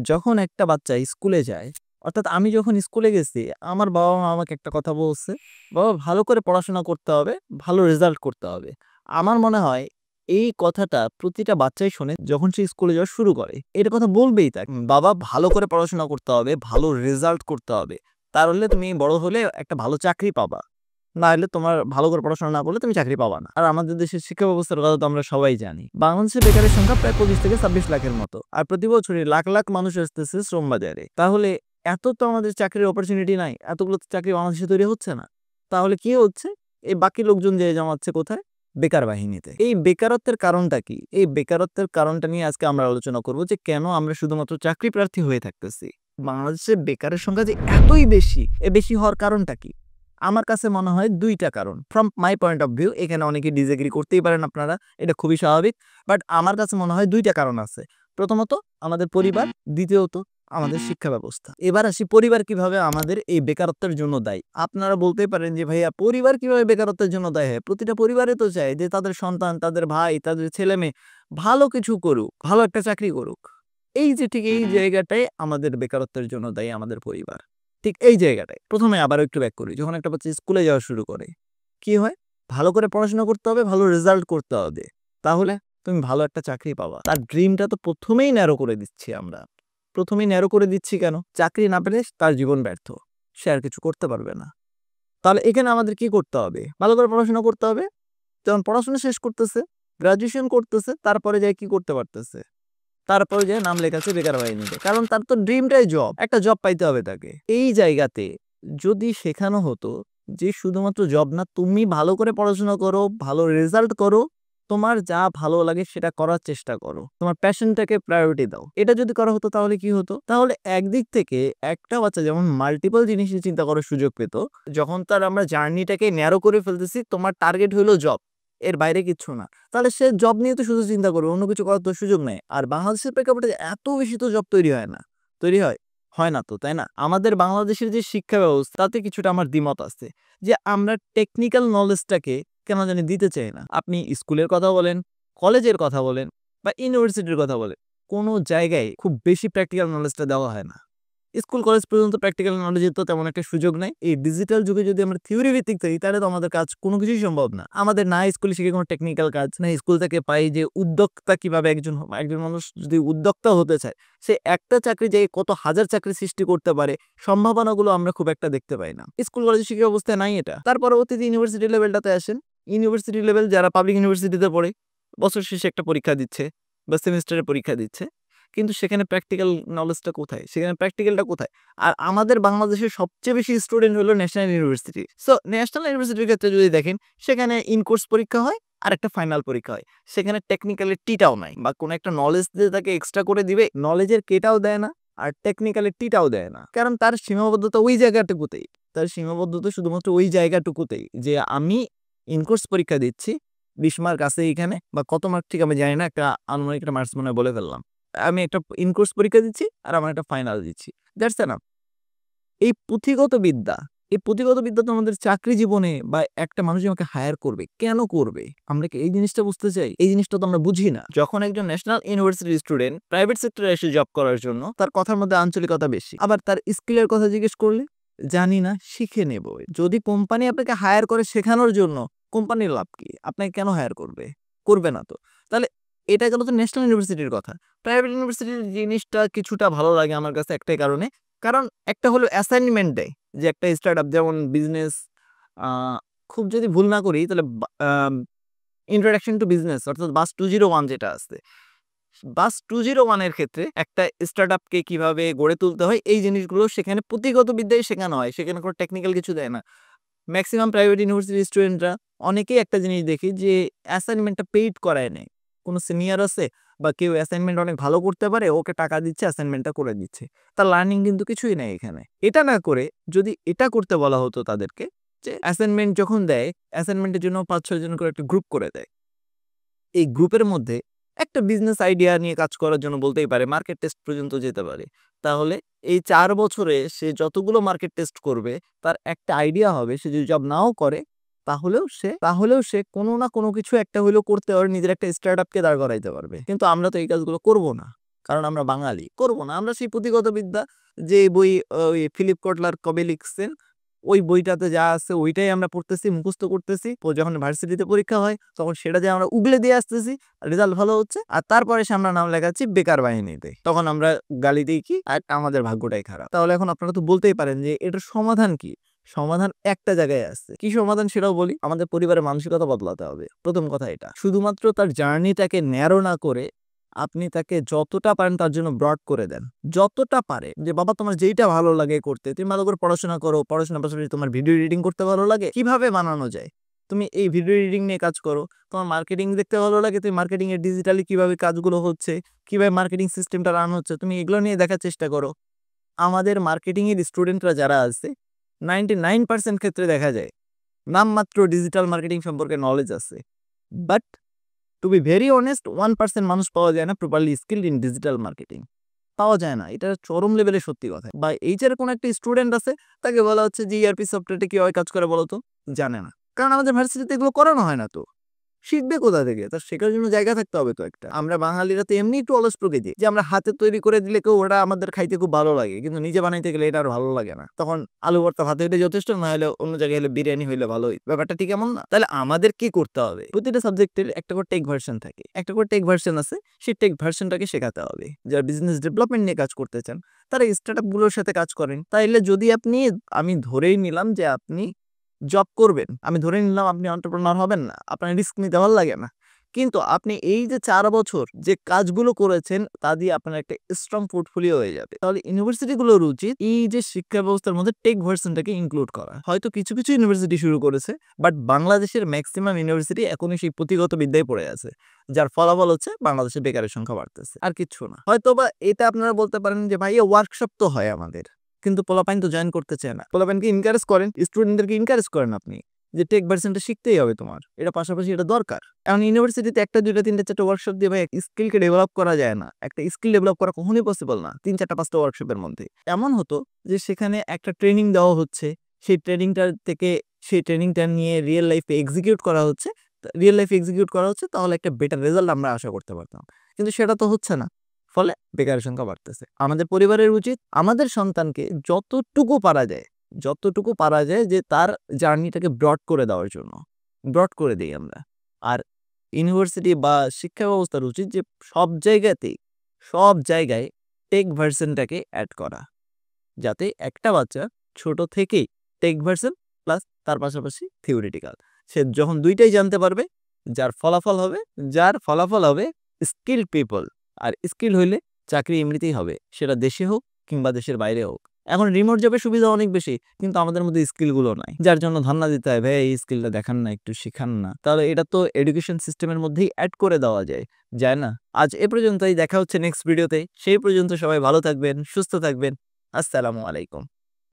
যখন একটা বাচ্চা স্কুলে যায়, অর্থাৎ আমি যখন স্কুলে গেছি, আমার বাবা-মা আমাকে একটা কথা বলছে, "বাবা ভালো করে পড়াশোনা করতে হবে, ভালো রেজাল্ট করতে হবে।" আমার মনে হয় এই কথাটা প্রতিটা বাচ্চাই শোনে যখন সে স্কুলে যাওয়া শুরু করে। এটা কথা বলবেই তাকে, "বাবা ভালো করে পড়াশোনা করতে হবে, ভালো রেজাল্ট করতে হবে। তাহলে তুমি বড় হলে একটা ভালো চাকরি পাবা। না হলে তোমার ভালো করে পড়াশোনা না করলে তুমি চাকরি পাবা না।" আর আমাদের দেশের শিক্ষা ব্যবস্থার কথা তো আমরা সবাই জানি। বাংলাদেশে বেকারের সংখ্যা প্রায় 25 থেকে 26 লাখের মতো। আর প্রতি বছরই লাখ, লাখ মানুষ আসতেছে শ্রম বাজারে। তাহলে এত তো আমাদের চাকরির অপরচুনিটি নাই। এতগুলো তো চাকরি বাংলাদেশে তৈরি হচ্ছে না। তাহলে কি হচ্ছে? এই বাকি লোকজন যেয়ে জমাচ্ছে কোথায়? বেকার বাহিনীতে। এই বেকারত্বের কারণটা কি? এই বেকারত্বের কারণটা নিয়ে আজকে আমরা আলোচনা করব যে কেন আমরা শুধুমাত্র চাকরি প্রার্থী হয়ে থাকতেছি। বাংলাদেশে বেকারের সংখ্যা যে এতই বেশি, বেশি হওয়ার কারণটা কি? আমার কাছে মনে হয় ২ টা কারণ। From my point of view, এখানে অনেকে ডিসএগ্রি করতেই পারেন আপনারা। এটা খুবই স্বাভাবিক। বাট আমার কাছে মনে হয় ২ টা কারণ আছে। প্রথমত আমাদের পরিবার, দ্বিতীয়ত আমাদের শিক্ষা ব্যবস্থা। এবার আসি পরিবার কিভাবে আমাদের এই বেকারত্বের জন্য দায়ী। আপনারা বলতেই পারেন যে ভাইয়া পরিবার কিভাবে বেকারত্বের জন্য দায়ী হয়? প্রতিটা পরিবারই তো চায় যে তাদের সন্তান, তাদের ভাই, তাদের ছেলেমেয়ে ভালো কিছু করুক, ভালো একটা চাকরি করুক। এই যে ঠিক এই জায়গাটায় আমাদের বেকারত্বের জন্য দায়ী আমাদের পরিবার। ঠিক এই জায়গাটায়। ১ম এ আবারও একটু ব্যাক করি। যখন একটা বাচ্চা স্কুলে যাওয়া শুরু করে, কি হয়? ভালো করে পড়াশোনা করতে হবে, ভালো রেজাল্ট করতে হবে। তাহলে তুমি ভালো একটা চাকরি পাবা। তার ড্রিমটা তো ১ম এই ন্যারো করে দিচ্ছি আমরা। ১ম এই ন্যারো করে দিচ্ছি কেন? চাকরি না পেলে তার জীবন ব্যর্থ। সে আর কিছু করতে পারবে না। তাহলে এখানে আমাদের কি করতে হবে? ভালো করে পড়াশোনা করতে হবে। যখন পড়াশোনা শেষ করতেছে, গ্র্যাজুয়েশন করতেছে, তারপরে যেয়ে কি করতে পারতেছে? তারপরে যেয়ে নাম লেখাচ্ছে বেকার বাহিনীতে। কারণ তার তো ড্রিমটাই জব। একটা জব পাইতে হবে তাকে। এই জায়গাতে যদি শেখানো হতো যে শুধুমাত্র জব না, তুমি ভালো করে পড়াশোনা করো, ভালো রেজাল্ট করো, তোমার যা ভালো লাগে সেটা করার চেষ্টা করো। তোমার প্যাশনটাকে প্রায়োরিটি দাও। এটা যদি করা হতো তাহলে কি হতো? তাহলে একদিক থেকে একটা বাচ্চা যেমন মাল্টিপল জিনিসের চিন্তা করার সুযোগ পেত। যখন তার আমরা জার্নিটাকে ন্যারো করে ফেলতেছি, তোমার টার্গেট হইলো জব। এর বাইরে কিচ্ছু না। তাহলে সে জব নিয়ে তো শুধু চিন্তা করবে, অন্য কিছু করার তো সুযোগ নেই। আর বাংলাদেশের প্রেক্ষাপটে এত বেশি তো জব তৈরি হয় না। তৈরি হয়? হয় না তো, তাই না? আমাদের বাংলাদেশের যে শিক্ষা ব্যবস্থা তাতে কিছুটা আমার দ্বিমত আছে। যে আমরা টেকনিক্যাল নলেজটাকে কেন জানি দিতে চাই না। আপনি স্কুলের কথা বলেন, কলেজের কথা বলেন বা ইউনিভার্সিটির কথা বলেন, কোনো জায়গায় খুব বেশি প্র্যাকটিক্যাল নলেজটা দেওয়া হয় না। স্কুল কলেজ পর্যন্ত প্র্যাকটিক্যাল নলেজের তো তেমন একটা সুযোগ নাই। এই ডিজিটাল যুগে যদি আমরা থিওরি ভিত্তিক থাকি তাহলে তো আমাদের কাজ কোনো কিছুই সম্ভব না। আমাদের না স্কুলে শিখে কোনো টেকনিক্যাল কাজ, না স্কুল থেকে পাই যে উদ্যোক্তা কিভাবে একজন মানুষ যদি উদ্যোক্তা হতে চায়, সে একটা চাকরি যেয়ে কত হাজার চাকরি সৃষ্টি করতে পারে, সম্ভাবনাগুলো আমরা খুব একটা দেখতে পাই না। স্কুল কলেজের শিক্ষা ব্যবস্থায় নাই এটা। তার পরবর্তীতে ইউনিভার্সিটি লেভেলটাতে আসেন। ইউনিভার্সিটি লেভেল যারা পাবলিক ইউনিভার্সিটিতে পড়ে, বছর শেষে একটা পরীক্ষা দিচ্ছে বা সেমিস্টারের পরীক্ষা দিচ্ছে। কিন্তু সেখানে প্র্যাকটিক্যাল নলেজটা কোথায়? সেখানে প্র্যাকটিক্যালটা কোথায়? আর আমাদের বাংলাদেশের সবচেয়ে বেশি স্টুডেন্ট হলো ন্যাশনাল ইউনিভার্সিটি। সো ন্যাশনাল ইউনিভার্সিটির ক্ষেত্রে যদি দেখেন, সেখানে ইন কোর্স পরীক্ষা হয় আর একটা ফাইনাল পরীক্ষা হয়। সেখানে টেকনিক্যালের টিটাও নাই বা কোনো একটা নলেজ দিয়ে তাকে এক্সট্রা করে দিবে, নলেজের কেটাও দেয় না আর টেকনিক্যালের টিটাও দেয় না। কারণ তার সীমাবদ্ধতা ওই জায়গাটুকুতেই। তার সীমাবদ্ধতা শুধুমাত্র ওই জায়গাটুকুতেই যে আমি ইন কোর্স পরীক্ষা দিচ্ছি, 20 মার্ক আছে এইখানে বা কত মার্ক ঠিক আমি জানি না, একটা আনুমানিক একটা মার্কস মনে হয় বলে ফেললাম। আমি একটা ইন কোর্স পরীক্ষা দিচ্ছি আর আমার একটা ফাইনাল দিচ্ছি। That's enough. এই পুঁথিগত বিদ্যা, এই পুঁথিগত বিদ্যা তো আমাদের চাকরি জীবনে বা একটা মানুষ আমাকে হায়ার করবে, কেন করবে? আমরা কি এই জিনিসটা বুঝতে চাই? এই জিনিসটা তো আমরা বুঝি না। যখন একজন ন্যাশনাল ইউনিভার্সিটির স্টুডেন্ট প্রাইভেট সেক্টরে এসে জব করার জন্য, তার কথার মধ্যে আঞ্চলিকতা বেশি। আবার তার স্কিলের কথা জিজ্ঞেস করলে, জানি না, শিখে নেব। যদি কোম্পানি আপনাকে হায়ার করে শেখানোর জন্য, কোম্পানির লাভ কি? আপনাকে কেন হায়ার করবে? করবে না তো। তাহলে এটা গেল তো ন্যাশনাল ইউনিভার্সিটির কথা। প্রাইভেট ইউনিভার্সিটির জিনিসটা কিছুটা ভালো লাগে আমার কাছে একটাই কারণে। কারণ একটা হলো অ্যাসাইনমেন্ট দেয় যে একটা স্টার্টআপ যেমন বিজনেস, আ খুব যদি ভুল না করি তাহলে ইন্ট্রোডাকশন টু বিজনেস অর্থাৎ বাস 201 যেটা আছে। বাস 201 এর ক্ষেত্রে একটা স্টার্টআপকে কিভাবে গড়ে তুলতে হয় এই জিনিসগুলো সেখানে পুঁথিগত বিদ্যায় শেখানো হয়। সেখানে কোনো টেকনিক্যাল কিছু দেয় না। মেক্সিমাম প্রাইভেট ইউনিভার্সিটির স্টুডেন্টরা অনেকেই একটা জিনিস দেখি যে অ্যাসাইনমেন্টটা পেইড করায় নেয়। কোনো সিনিয়র আছে বা কেউ অ্যাসাইনমেন্ট অনেক ভালো করতে পারে, ওকে টাকা দিচ্ছে, অ্যাসাইনমেন্টটা করে দিচ্ছে। তার লার্নিং কিন্তু কিছুই নেই এখানে। এটা না করে যদি এটা করতে বলা হতো তাদেরকে যে অ্যাসাইনমেন্ট যখন দেয়, অ্যাসাইনমেন্টের জন্য ৫-৬ জন করে একটা গ্রুপ করে দেয়। এই গ্রুপের মধ্যে একটা বিজনেস আইডিয়া নিয়ে কাজ করার জন্য বলতেই পারে, মার্কেট টেস্ট পর্যন্ত যেতে পারে। তাহলে এই ৪ বছরে সে যতগুলো মার্কেট টেস্ট করবে, তার একটা আইডিয়া হবে। সে যদি জব নাও করে, তাহলেও সে কোনো না কোনো কিছু একটা হইলেও করতে পারবে, নিজের একটা স্টার্টআপকে দাঁড় করাইতে পারবে। কিন্তু আমরা তো এই কাজগুলো করব না। কারণ আমরা বাঙালি করব না। আমরা সেই পুঁথিগত বিদ্যা যে বই ওই ফিলিপ কটলার কবে লিখছেন ওই বইটাতে যা আছে ওইটাই আমরা পড়তেছি, মুখস্থ করতেছি। যখন ভার্সিটিতে পরীক্ষা হয় তখন সেটা যে আমরা উগলে দিয়ে আসতেছি, রেজাল্ট ভালো হচ্ছে, আর তারপরে এসে আমরা নাম লেখাচ্ছি বেকার বাহিনীতে। তখন আমরা গালি দিই কি, আর আমাদের ভাগ্যটাই খারাপ। তাহলে এখন আপনারা তো বলতেই পারেন যে এটার সমাধান কি? সমাধান একটা জায়গায় আছে। কি সমাধান সেটাও বলি। আমাদের পরিবারের মানসিকতা বদলাতে হবে। প্রথম কথা এটা। শুধুমাত্র তার জার্নিটাকে ন্যারো না করে আপনি তাকে যতটা পারেন তার জন্য ব্রড করে দেন। যতটা পারে যে বাবা তোমার যেইটা ভালো লাগে করতে, তুমি ভালো করে পড়াশোনা করো, পড়াশোনার পাশাপাশি তোমার ভিডিও এডিটিং করতে ভালো লাগে, কিভাবে বানানো যায় তুমি এই ভিডিও এডিটিং নিয়ে কাজ করো। তোমার মার্কেটিং দেখতে ভালো লাগে, তুমি মার্কেটিং এর ডিজিটালি কিভাবে কাজগুলো হচ্ছে, কিভাবে মার্কেটিং সিস্টেমটা রান হচ্ছে, তুমি এগুলো নিয়ে দেখার চেষ্টা করো। আমাদের মার্কেটিং এর স্টুডেন্টরা যারা আছে 99% ক্ষেত্রে দেখা যায় নামমাত্র ডিজিটাল মার্কেটিং সম্পর্কে নলেজ আছে, but to be very honest 1% মানুষ পাওয়া যায় না properly skilled in digital marketing. পাওয়া যায় না, এটা চরম লেভেলের সত্যি কথা। বা এইচআর কোন একটা স্টুডেন্ট আছে, তাকে বলা হচ্ছে যে ইআরপি সফটওয়্যারটা কিভাবে কাজ করে বলো তো, জানে না। কারণ আমাদের ভার্সিটিতে এগুলো করানো হয় না। তো শিখবে কোথা থেকে? তার শেখার জন্য জায়গা থাকতে হবে তো একটা। আমরা বাঙালিরা তো এমনি একটু অলস প্রকৃতি, যে আমরা হাতে তৈরি করে দিলে কেউ ওটা আমাদের খাইতে খুব ভালো লাগে, কিন্তু নিজে বানাইতে গেলে এটা আর ভালো লাগে না। তখন আলু ভর্তা ভাতে হইলে যথেষ্ট, না হলে অন্য জায়গায় হলে বিরিয়ানি হইলে ভালোই। ব্যাপারটা ঠিক এমন না? তাহলে আমাদের কি করতে হবে? প্রতিটা সাবজেক্টের একটা করে টেক ভার্সন থাকে, একটা করে টেক ভার্সন আছে, সেই টেক ভার্সনটাকে শেখাতে হবে। যারা বিজনেস ডেভেলপমেন্ট নিয়ে কাজ করতে চান তারা স্টার্টআপ গুলোর সাথে কাজ করেন। তাইলে যদি আপনি, আমি ধরেই নিলাম যে আপনি জব করবেন, আমি ধরে নিলাম আপনি এন্টারপ্রেনার হবেন না, আপনার রিস্ক নিতে ভালো লাগে না, কিন্তু আপনি এই যে 4 বছর যে কাজগুলো করেছেন তা দিয়ে আপনার একটা স্ট্রং পোর্টফোলিও হয়ে যাবে। তাহলে ইউনিভার্সিটিগুলোর উচিত এই যে শিক্ষা ব্যবস্থার মধ্যে টেক ভার্সনটাকে ইনক্লুড করা। হয়তো কিছু কিছু ইউনিভার্সিটি শুরু করেছে, বাট বাংলাদেশের ম্যাক্সিমাম ইউনিভার্সিটি এখনই সেই পুঁথিগত বিদ্যায় পড়ে আছে, যার ফলাফল হচ্ছে বাংলাদেশে বেকারের সংখ্যা বাড়তেছে, আর কিচ্ছু না। হয়তো বা এটা আপনারা বলতে পারেন যে ভাই ওয়ার্কশপ তো হয় আমাদের, কিন্তু পোলাপাইন তো জয়েন করতে চায় না। পোলাপাইনকে ইনকারেজ করেন, স্টুডেন্টদেরকে ইনকারেজ করেন আপনি যে টেক ভার্সনটা শিখতেই হবে তোমার, এটা পাশাপাশি এটা দরকার। এখন ইউনিভার্সিটিতে একটা দুইটা তিনটা চারটা ওয়ার্কশপ দিয়ে ভাই স্কিলকে ডেভেলপ করা যায় না। একটা স্কিল ডেভেলপ করা কখনোই পসিবল না 3-4-5টা ওয়ার্কশপের মধ্যে। এমন হতো যে সেখানে একটা ট্রেনিং দেওয়া হচ্ছে, সেই ট্রেনিংটার থেকে সেই ট্রেনিংটা নিয়ে রিয়েল লাইফে এক্সিকিউট করা হচ্ছে, তাহলে একটা বেটার রেজাল্ট আমরা আশা করতে পারতাম, কিন্তু সেটা তো হচ্ছে না। ফলে বেকারের সংখ্যা বাড়তেছে। আমাদের পরিবারের উচিত আমাদের সন্তানকে যতটুকু পারা যায় যে তার জার্নিটাকে ব্রড করে দেওয়ার জন্য ব্রড করে দেই আমরা। আর ইউনিভার্সিটি বা শিক্ষা ব্যবস্থার উচিত যে সব জায়গায় টেক ভার্সনটাকে অ্যাড করা, যাতে একটা বাচ্চা ছোট থেকেই টেক ভার্সন প্লাস তার পাশাপাশি থিওরিটিক্যাল, সে যখন দুইটাই জানতে পারবে, যার ফলাফল হবে স্কিল পিপল। আর স্কিল হইলে চাকরি এমনিতেই হবে, সেটা দেশে হোক কিংবা দেশের বাইরে হোক। এখন রিমোট জবের সুবিধা অনেক বেশি, কিন্তু আমাদের মধ্যে স্কিলগুলো নাই, যার জন্য ধারণা দিতে হয় ভাই এই স্কিলটা দেখান না, একটু শিখান না। তাহলে এটা তো এডুকেশন সিস্টেমের মধ্যেই অ্যাড করে দেওয়া যায় না? আজ এ পর্যন্তই, দেখা হচ্ছে নেক্সট ভিডিওতে। সেই পর্যন্ত সবাই ভালো থাকবেন, সুস্থ থাকবেন। আসসালামু আলাইকুম।